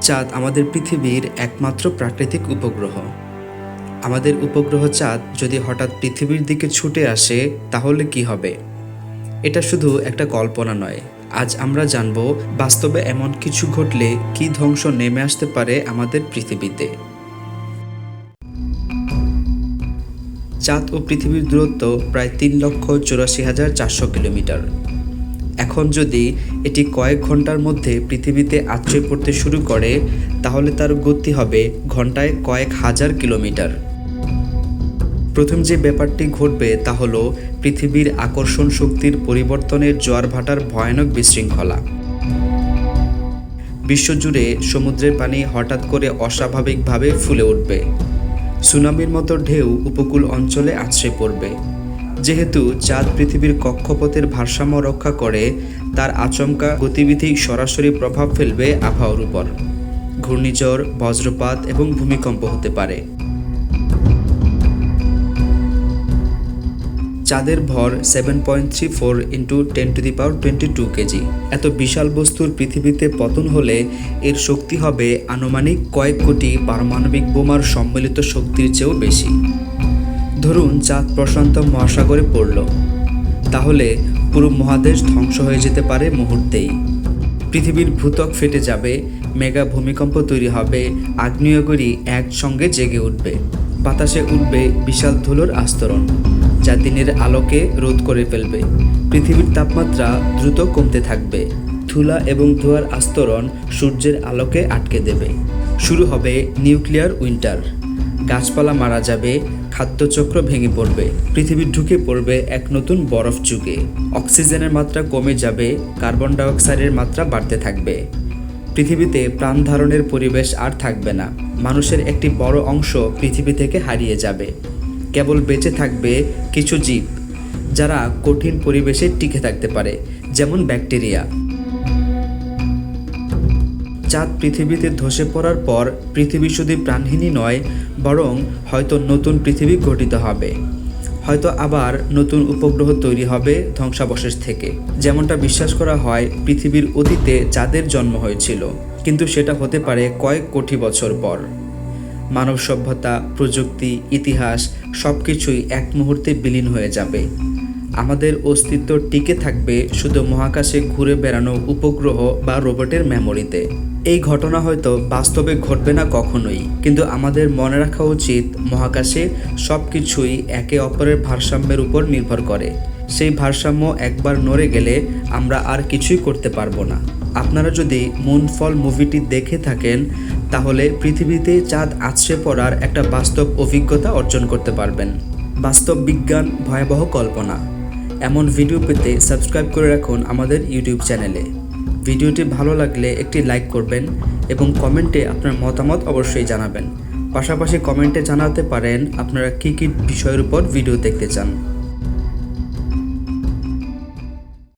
চাঁদ আমাদের পৃথিবীর একমাত্র প্রাকৃতিক উপগ্রহ। আমাদের উপগ্রহ চাঁদ যদি হঠাৎ পৃথিবীর দিকে ছুটে আসে তাহলে কি হবে? এটা শুধু একটা কল্পনা নয়, আজ আমরা জানব বাস্তবে এমন কিছু ঘটলে কি ধ্বংস নেমে আসতে পারে আমাদের পৃথিবীতে। চাঁদ ও পৃথিবীর দূরত্ব প্রায় 3,84,400 কিলোমিটার। এখন যদি এটি কয়েক ঘন্টার মধ্যে পৃথিবীতে আছড়ে পড়তে শুরু করে তাহলে তার গতি হবে ঘন্টায় কয়েক হাজার কিলোমিটার। প্রথম যে ব্যাপারটি ঘটবে তা হলো পৃথিবীর আকর্ষণ শক্তির পরিবর্তনের জোয়ার ভাটার ভয়ানক বিশৃঙ্খলা। বিশ্বজুড়ে সমুদ্রের পানি হঠাৎ করে অস্বাভাবিকভাবে ফুলে উঠবে। সুনামির মতো ঢেউ উপকূল অঞ্চলে আছড়ে পড়বে। যেহেতু চাঁদ পৃথিবীর কক্ষপথের ভারসাম্য রক্ষা করে, তার আচমকা গতিবিধি সরাসরি প্রভাব ফেলবে আবহাওয়ার উপর। ঘূর্ণিঝড়, বজ্রপাত এবং ভূমিকম্প হতে পারে। চাঁদের ভর 7.34 × 10⁻22 কেজি। এত বিশাল বস্তুর পৃথিবীতে পতন হলে এর শক্তি হবে আনুমানিক কয়েক কোটি পারমাণবিক বোমার সম্মিলিত শক্তির চেয়েও বেশি। ধরুন চাঁদ প্রশান্ত মহাসাগরে পড়ল, তাহলে পুরো মহাদেশ ধ্বংস হয়ে যেতে পারে মুহূর্তেই। পৃথিবীর ভূত্বক ফেটে যাবে, মেগা ভূমিকম্প তৈরি হবে, আগ্নেয়গিরি একসঙ্গে জেগে উঠবে, বাতাসে উঠবে বিশাল ধুলোর আস্তরণ যা দিনের আলোকে রোধ করে ফেলবে। পৃথিবীর তাপমাত্রা দ্রুত কমতে থাকবে, ধুলা এবং ধোঁয়ার আস্তরণ সূর্যের আলোকে আটকে দেবে। শুরু হবে নিউক্লিয়ার উইন্টার। গাছপালা মারা যাবে, খাদ্যচক্র ভেঙে পড়বে, পৃথিবী ঢুকে পড়বে এক নতুন বরফ যুগে। অক্সিজেনের মাত্রা কমে যাবে, কার্বন ডাইঅক্সাইডের মাত্রা বাড়তে থাকবে। পৃথিবীতে প্রাণ ধারণের পরিবেশ আর থাকবে না। মানুষের একটি বড় অংশ পৃথিবী থেকে হারিয়ে যাবে। কেবল বেঁচে থাকবে কিছু জীব যারা কঠিন পরিবেশে টিকে থাকতে পারে, যেমন ব্যাকটেরিয়া। চাঁদ পৃথিবীতে ধসে পড়ার পর পৃথিবী শুধু প্রাণহীনই নয়, বরং হয়তো নতুন পৃথিবী গঠিত হবে। হয়তো আবার নতুন উপগ্রহ তৈরি হবে ধ্বংসাবশেষ থেকে। যেমনটা বিশ্বাস করা হয়, পৃথিবীর অতীতে চাঁদের জন্ম হয়েছিল, কিন্তু সেটা হতে পারে কয়েক কোটি বছর পর। মানব সভ্যতা, প্রযুক্তি, ইতিহাস সবকিছুই এক মুহূর্তে বিলীন হয়ে যাবে। আমাদের অস্তিত্ব টিকে থাকবে শুধু মহাকাশে ঘুরে বেড়ানো উপগ্রহ বা রোবটের মেমোরিতে। এই ঘটনা হয়তো বাস্তবে ঘটবে না কখনোই, কিন্তু আমাদের মনে রাখা উচিত মহাকাশে সবকিছুই একে অপরের ভারসাম্যের উপর নির্ভর করে। সেই ভারসাম্য একবার নড়ে গেলে আমরা আর কিছুই করতে পারবো না। আপনারা যদি মুনফল মুভিটি দেখে থাকেন তাহলে পৃথিবীতে চাঁদ আছড়ে পড়ার একটা বাস্তব অভিজ্ঞতা অর্জন করতে পারবেন। বাস্তব বিজ্ঞান, ভয়াবহ কল্পনা, এমন ভিডিও পেতে সাবস্ক্রাইব করে রাখুন আমাদের ইউটিউব চ্যানেলে। ভিডিওটি ভালো লাগলে একটি লাইক করবেন এবং কমেন্টে আপনার মতামত অবশ্যই জানাবেন। পাশাপাশি কমেন্টে জানাতে পারেন আপনারা কী কী বিষয়ের উপর ভিডিও দেখতে চান।